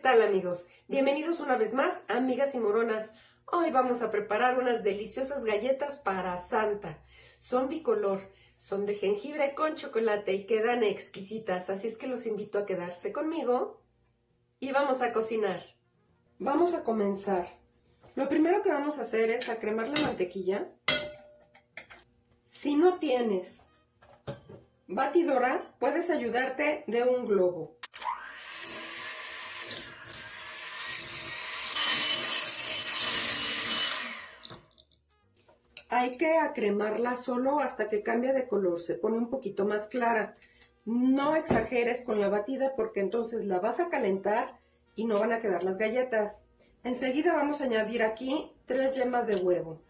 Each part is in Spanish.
tal, amigos? Bienvenidos una vez más a Amigas y Moronas. Hoy vamos a preparar unas deliciosas galletas para Santa. Son bicolor, son de jengibre con chocolate y quedan exquisitas, así es que los invito a quedarse conmigo y vamos a cocinar. Vamos a comenzar. Lo primero que vamos a hacer es acremar la mantequilla. Si no tienes batidora, puedes ayudarte de un globo. Hay que acremarla solo hasta que cambie de color, se pone un poquito más clara. No exageres con la batida porque entonces la vas a calentar y no van a quedar las galletas. Enseguida vamos a añadir aquí 3 yemas de huevo.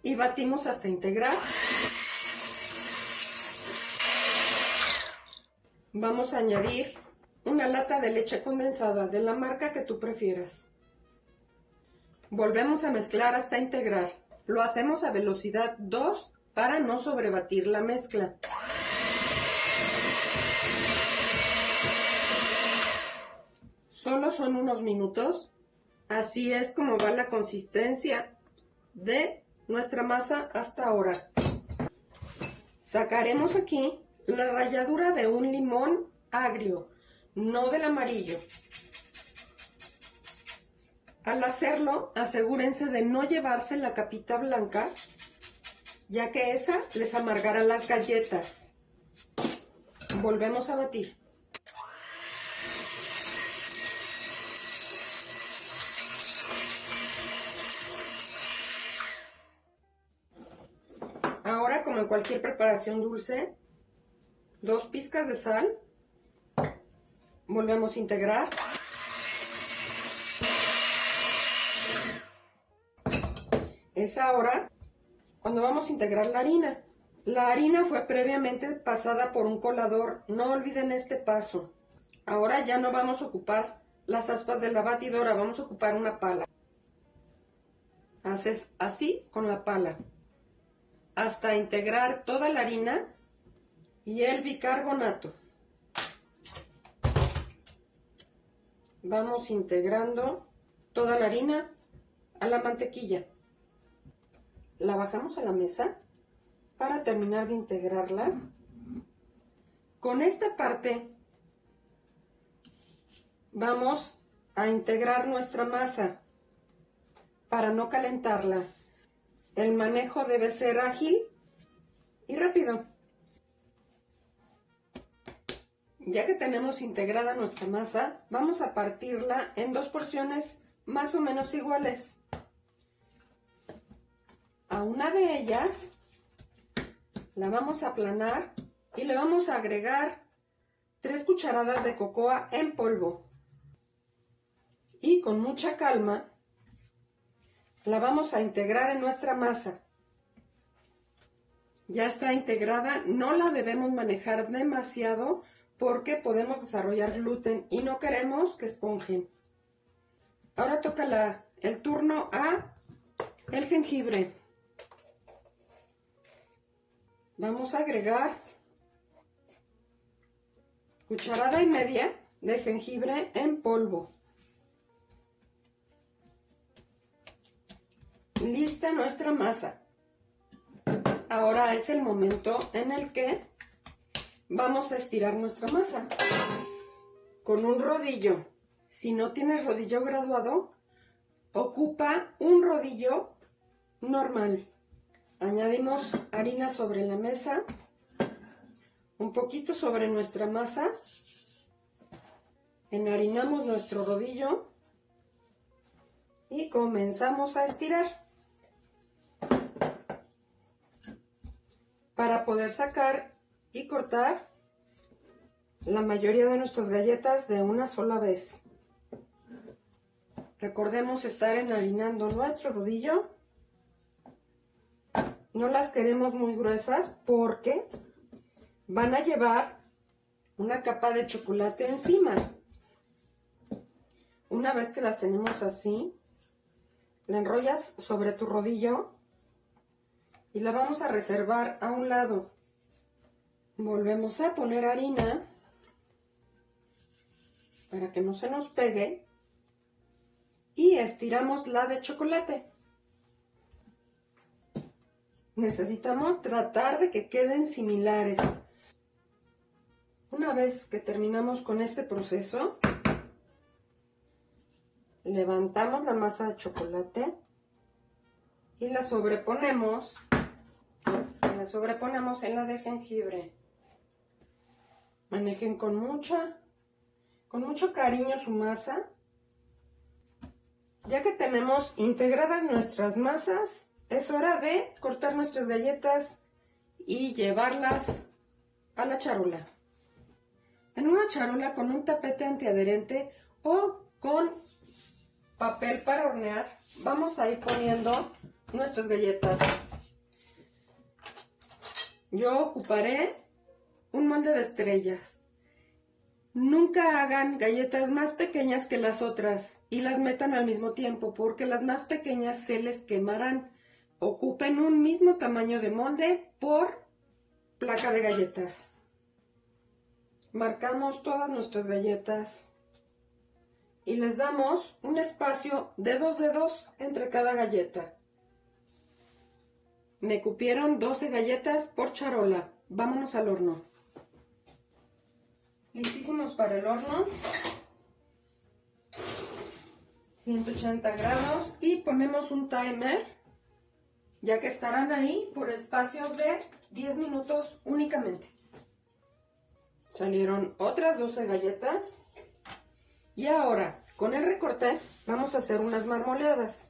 Y batimos hasta integrar. Vamos a añadir una lata de leche condensada de la marca que tú prefieras. Volvemos a mezclar hasta integrar. Lo hacemos a velocidad 2 para no sobrebatir la mezcla. Solo son unos minutos. Así es como va la consistencia de nuestra masa hasta ahora. Sacaremos aquí la ralladura de un limón agrio, no del amarillo. Al hacerlo, asegúrense de no llevarse la capita blanca, ya que esa les amargará las galletas. Volvemos a batir. Ahora, como en cualquier preparación dulce, 2 pizcas de sal. Volvemos a integrar. Es ahora cuando vamos a integrar la harina. La harina fue previamente pasada por un colador, no olviden este paso. Ahora ya no vamos a ocupar las aspas de la batidora, vamos a ocupar una pala. Haces así con la pala, hasta integrar toda la harina y el bicarbonato. Vamos integrando toda la harina a la mantequilla. La bajamos a la mesa para terminar de integrarla. Con esta parte vamos a integrar nuestra masa para no calentarla. El manejo debe ser ágil y rápido. Ya que tenemos integrada nuestra masa, vamos a partirla en 2 porciones más o menos iguales. A una de ellas la vamos a aplanar y le vamos a agregar 3 cucharadas de cocoa en polvo. Y con mucha calma la vamos a integrar en nuestra masa. Ya está integrada, no la debemos manejar demasiado porque podemos desarrollar gluten y no queremos que esponjen. Ahora toca el turno a el jengibre. Vamos a agregar 1,5 cucharadas de jengibre en polvo. Lista nuestra masa. Ahora es el momento en el que vamos a estirar nuestra masa con un rodillo. Si no tienes rodillo graduado, ocupa un rodillo normal. Añadimos harina sobre la mesa, un poquito sobre nuestra masa, enharinamos nuestro rodillo y comenzamos a estirar para poder sacar y cortar la mayoría de nuestras galletas de una sola vez. Recordemos estar enharinando nuestro rodillo. No las queremos muy gruesas porque van a llevar una capa de chocolate encima. Una vez que las tenemos así, la enrollas sobre tu rodillo y la vamos a reservar a un lado. Volvemos a poner harina para que no se nos pegue. Y estiramos la de chocolate. Necesitamos tratar de que queden similares. Una vez que terminamos con este proceso, levantamos la masa de chocolate y la sobreponemos en la de jengibre. Manejen con mucho cariño su masa. Ya que tenemos integradas nuestras masas, es hora de cortar nuestras galletas y llevarlas a la charola. En una charola con un tapete antiadherente o con papel para hornear, vamos a ir poniendo nuestras galletas. Yo ocuparé un molde de estrellas. Nunca hagan galletas más pequeñas que las otras y las metan al mismo tiempo, porque las más pequeñas se les quemarán. Ocupen un mismo tamaño de molde por placa de galletas. Marcamos todas nuestras galletas y les damos un espacio de 2 dedos entre cada galleta. Me cupieron 12 galletas por charola. Vámonos al horno. Listísimos para el horno. 180 grados y ponemos un timer, ya que estarán ahí por espacio de 10 minutos únicamente. Salieron otras 12 galletas y ahora con el recorte vamos a hacer unas marmoleadas.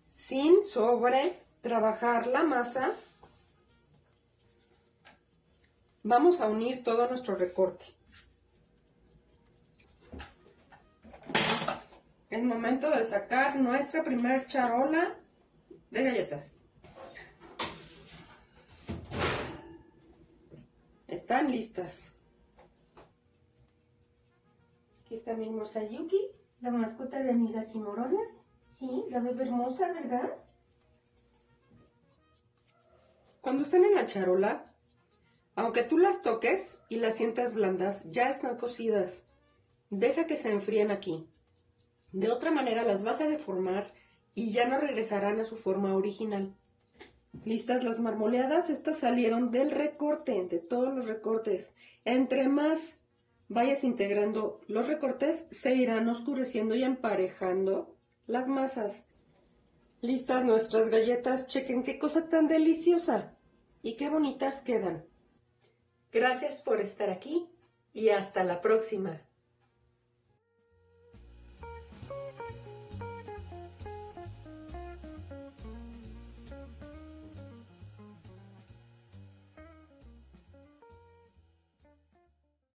Sin sobre trabajar la masa, vamos a unir todo nuestro recorte. Es momento de sacar nuestra primer charola de galletas. Están listas. Aquí está mi hermosa Yuki, la mascota de Amigas y Moronas. Sí, la bebé hermosa, ¿verdad? Cuando estén en la charola, aunque tú las toques y las sientas blandas, ya están cocidas. Deja que se enfríen aquí. De otra manera las vas a deformar y ya no regresarán a su forma original. Listas las marmoleadas, estas salieron del recorte, de todos los recortes. Entre más vayas integrando los recortes, se irán oscureciendo y emparejando las masas. Listas nuestras galletas, chequen qué cosa tan deliciosa y qué bonitas quedan. Gracias por estar aquí y hasta la próxima.